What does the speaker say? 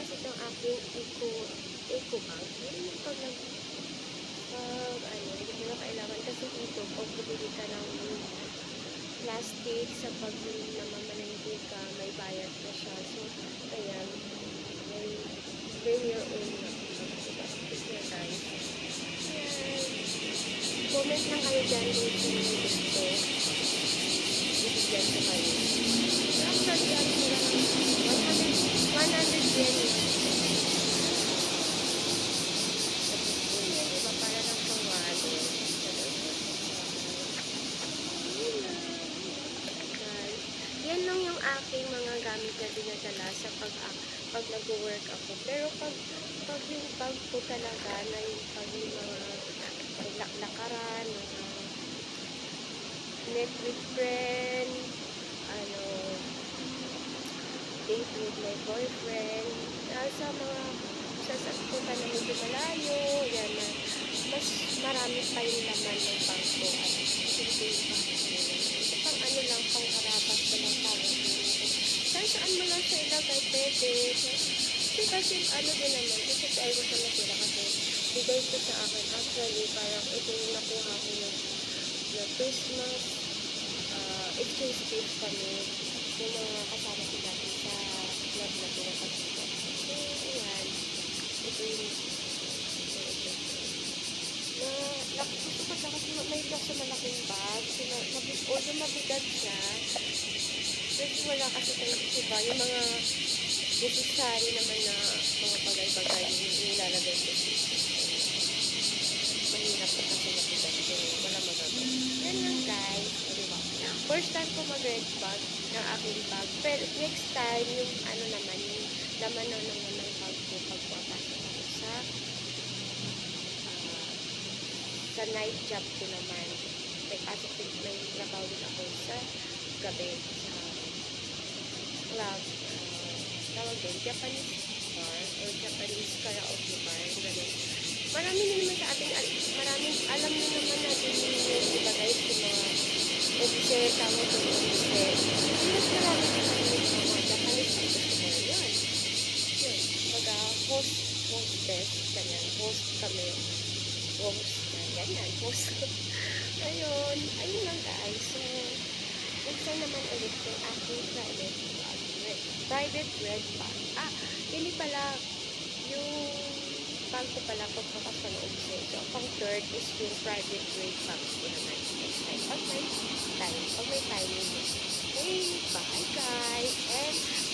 kasi itong aking eco bag. Yung hindi mo na kailangan kasi dito, pag bumili ka ng plastic sa pag namamalengke ka, may bayad na siya. So, ayan, may bring your own plastic na guys. Ayan. Comment lang kayo dyan kung sino yung gusto. Ibigyan ko kayo. Actually, ano lang, 100 yen. Diba, para lang pang wallet. Guys, yan lang yung aking mga gamit na dinadala sa pag nag-work ako. Pero pag yung bag ko talaga na yung pag yung mga lakaran, met with friend, date with my boyfriend, sa mga sasaktukan na medyo malayo, yan na, mas marami pa yung laman ng bag ko at simple yung bag ko. Ito pang ano lang, pang harapat ko lang tawag dito. Saan mo lang sa ilagay, pwede. Kasi ano din naman, kasi tayo ko sa natira kasi bigay ko sa akin. Actually, parang ito yung nakuha ko na Christmas exchange gift kami yung mga kasama ko dati sa club na pinapagsikat. So, ayan. Ito yung gusto ko siya kasi may lock sa malaking bag. Although mabigat siya, pero wala kasi tayo diba, yung mga necessary naman na mga bagay-bagay yung nilalagay ko. Mahirap na kasi mabigat. So, wala magagawa. Yan lang guys. Diba? First time ko mag-red bag ng aking bag. Pero next time, yung ano naman, yung laman na naman ng bag ko pagpapasok ako sa night job ko naman. Kasi may trabaho din ako sa gabi sa club. Tawag din, Japanese bar or Japanese karaoke bar. Ganun. Marami na naman sa ating, alam nyo naman natin yung iba guys, yung mga obse, tama ito yung obse. Mas marami na naman yung mga Japanese customer. Yun. Yun. Baga, hostess, ganyan. Host kami. Host. Ganyan. Host. Ayun. Ayun lang guys. So, ito naman ulit yung aking private red bag. Hindi pala yung bag ko pala pagkakas sa loob ko. So, pang third is yung private red bag ko naman. Pag may time. Okay, bye guys. And